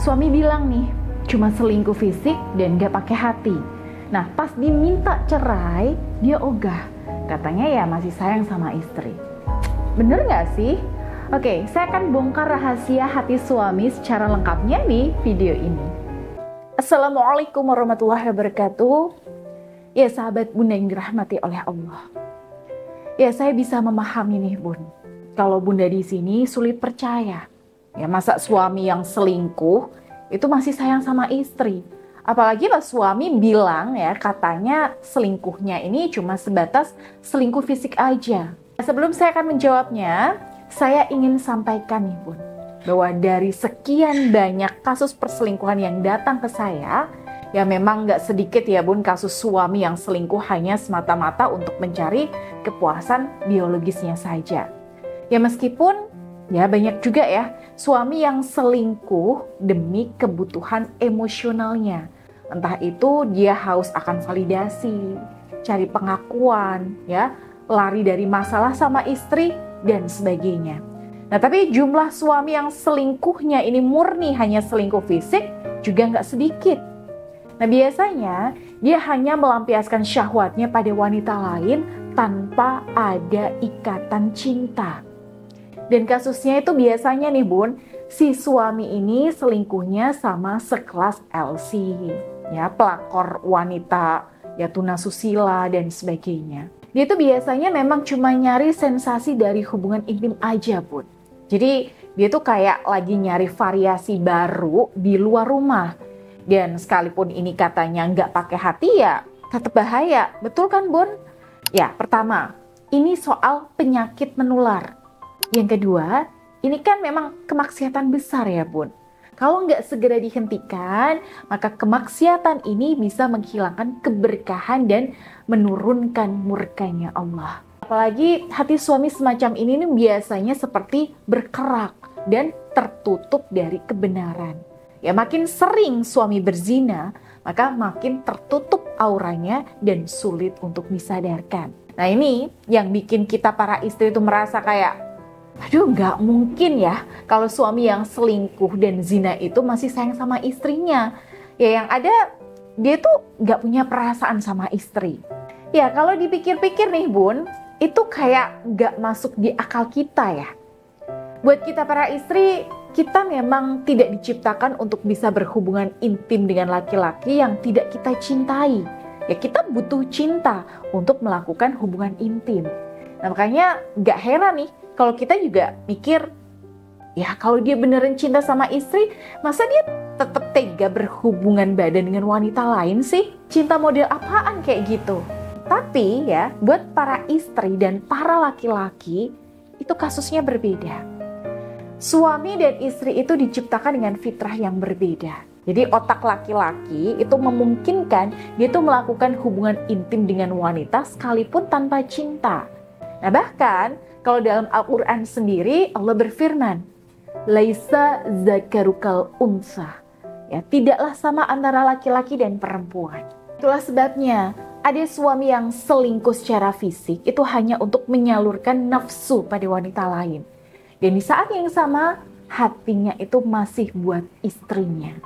Suami bilang nih, cuma selingkuh fisik dan gak pakai hati. Nah, pas diminta cerai, dia ogah. Katanya ya masih sayang sama istri. Bener gak sih? Oke, saya akan bongkar rahasia hati suami secara lengkapnya di video ini. Assalamualaikum warahmatullahi wabarakatuh. Ya sahabat Bunda yang dirahmati oleh Allah. Ya saya bisa memahami nih Bun. Kalau Bunda di sini sulit percaya. Ya masa suami yang selingkuh itu masih sayang sama istri. Apalagi pas suami bilang ya katanya selingkuhnya ini cuma sebatas selingkuh fisik aja. Sebelum saya akan menjawabnya, saya ingin sampaikan nih Bun, bahwa dari sekian banyak kasus perselingkuhan yang datang ke saya, ya memang nggak sedikit ya Bun kasus suami yang selingkuh hanya semata-mata untuk mencari kepuasan biologisnya saja. Ya meskipun ya banyak juga ya suami yang selingkuh demi kebutuhan emosionalnya. Entah itu dia haus akan validasi, cari pengakuan, ya, lari dari masalah sama istri, dan sebagainya. Nah tapi jumlah suami yang selingkuhnya ini murni hanya selingkuh fisik juga nggak sedikit. Nah biasanya dia hanya melampiaskan syahwatnya pada wanita lain tanpa ada ikatan cinta. Dan kasusnya itu biasanya nih Bun, si suami ini selingkuhnya sama sekelas LC, ya pelakor wanita, ya tunasusila dan sebagainya. Dia tuh biasanya memang cuma nyari sensasi dari hubungan intim aja Bun. Jadi dia tuh kayak lagi nyari variasi baru di luar rumah. Dan sekalipun ini katanya nggak pakai hati ya tetap bahaya. Betul kan Bun? Ya pertama, ini soal penyakit menular. Yang kedua, ini kan memang kemaksiatan besar ya Bun. Kalau nggak segera dihentikan, maka kemaksiatan ini bisa menghilangkan keberkahan dan menurunkan murkanya Allah. Apalagi hati suami semacam ini biasanya seperti berkerak dan tertutup dari kebenaran. Ya makin sering suami berzina, maka makin tertutup auranya dan sulit untuk disadarkan. Nah ini yang bikin kita para istri itu merasa kayak, aduh nggak mungkin ya kalau suami yang selingkuh dan zina itu masih sayang sama istrinya. Ya yang ada dia tuh nggak punya perasaan sama istri. Ya kalau dipikir-pikir nih Bun, itu kayak nggak masuk di akal kita ya. Buat kita para istri, kita memang tidak diciptakan untuk bisa berhubungan intim dengan laki-laki yang tidak kita cintai. Ya kita butuh cinta untuk melakukan hubungan intim. Nah makanya nggak heran nih kalau kita juga mikir, ya kalau dia beneran cinta sama istri, masa dia tetap tega berhubungan badan dengan wanita lain sih? Cinta model apaan kayak gitu? Tapi ya, buat para istri dan para laki-laki, itu kasusnya berbeda. Suami dan istri itu diciptakan dengan fitrah yang berbeda. Jadi otak laki-laki itu memungkinkan dia tuh melakukan hubungan intim dengan wanita sekalipun tanpa cinta. Nah bahkan kalau dalam Al-Quran sendiri Allah berfirman, Laisa zakarukal unsa. Ya, tidaklah sama antara laki-laki dan perempuan. Itulah sebabnya ada suami yang selingkuh secara fisik itu hanya untuk menyalurkan nafsu pada wanita lain. Dan di saat yang sama hatinya itu masih buat istrinya.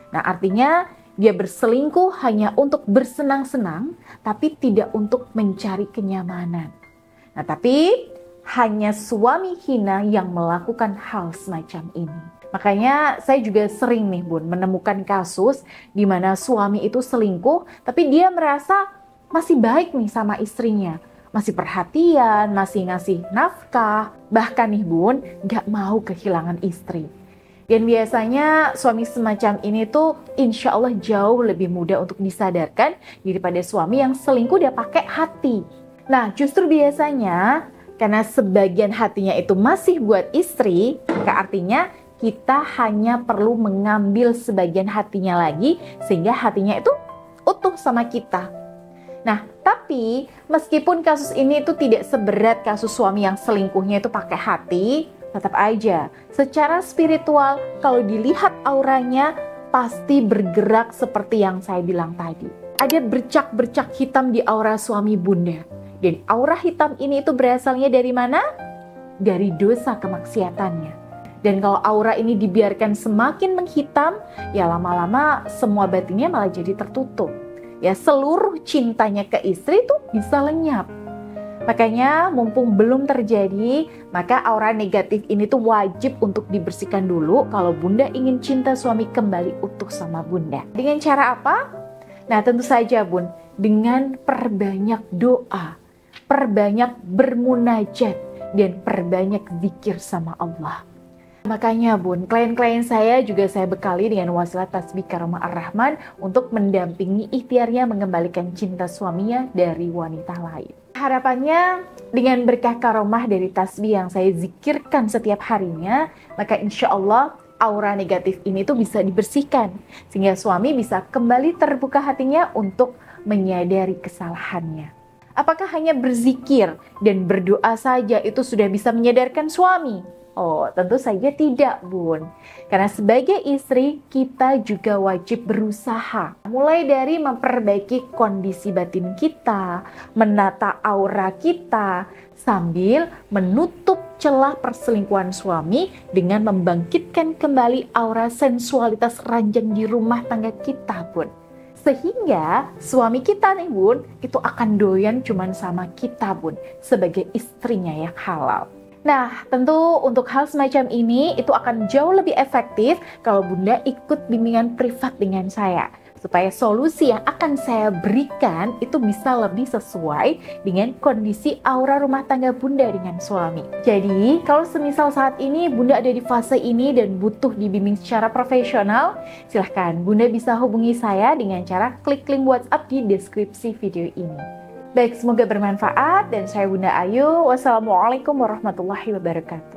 Nah artinya dia berselingkuh hanya untuk bersenang-senang tapi tidak untuk mencari kenyamanan. Nah tapi hanya suami hina yang melakukan hal semacam ini. Makanya saya juga sering nih Bun menemukan kasus di mana suami itu selingkuh tapi dia merasa masih baik nih sama istrinya. Masih perhatian, masih ngasih nafkah. Bahkan nih Bun gak mau kehilangan istri. Dan biasanya suami semacam ini tuh insya Allah jauh lebih mudah untuk disadarkan daripada suami yang selingkuh dia pakai hati. Nah justru biasanya karena sebagian hatinya itu masih buat istri, maka artinya kita hanya perlu mengambil sebagian hatinya lagi sehingga hatinya itu utuh sama kita. Nah, tapi meskipun kasus ini itu tidak seberat kasus suami yang selingkuhnya itu pakai hati, tetap aja secara spiritual kalau dilihat auranya pasti bergerak seperti yang saya bilang tadi. Ada bercak-bercak hitam di aura suami Bunda. Dan aura hitam ini itu berasalnya dari mana? Dari dosa kemaksiatannya. Dan kalau aura ini dibiarkan semakin menghitam, ya lama-lama semua batinnya malah jadi tertutup. Ya seluruh cintanya ke istri tuh bisa lenyap. Makanya mumpung belum terjadi, maka aura negatif ini tuh wajib untuk dibersihkan dulu kalau Bunda ingin cinta suami kembali utuh sama Bunda. Dengan cara apa? Nah tentu saja Bun, dengan perbanyak doa, perbanyak bermunajat, dan perbanyak zikir sama Allah. Makanya Bun, klien-klien saya juga saya bekali dengan wasilah tasbih Karomah Ar-Rahman untuk mendampingi ikhtiarnya mengembalikan cinta suaminya dari wanita lain. Harapannya dengan berkah karomah dari tasbih yang saya zikirkan setiap harinya, maka insya Allah aura negatif ini tuh bisa dibersihkan. Sehingga suami bisa kembali terbuka hatinya untuk menyadari kesalahannya. Apakah hanya berzikir dan berdoa saja itu sudah bisa menyadarkan suami? Oh, tentu saja tidak, Bun. Karena sebagai istri, kita juga wajib berusaha. Mulai dari memperbaiki kondisi batin kita, menata aura kita, sambil menutup celah perselingkuhan suami dengan membangkitkan kembali aura sensualitas ranjang di rumah tangga kita, Bun. Sehingga suami kita nih Bun, itu akan doyan cuman sama kita Bun, sebagai istrinya yang halal. Nah, tentu untuk hal semacam ini itu akan jauh lebih efektif kalau Bunda ikut bimbingan privat dengan saya. Supaya solusi yang akan saya berikan itu bisa lebih sesuai dengan kondisi aura rumah tangga Bunda dengan suami. Jadi, kalau semisal saat ini Bunda ada di fase ini dan butuh dibimbing secara profesional, silahkan Bunda bisa hubungi saya dengan cara klik link WhatsApp di deskripsi video ini. Baik, semoga bermanfaat dan saya Bunda Ayu. Wassalamualaikum warahmatullahi wabarakatuh.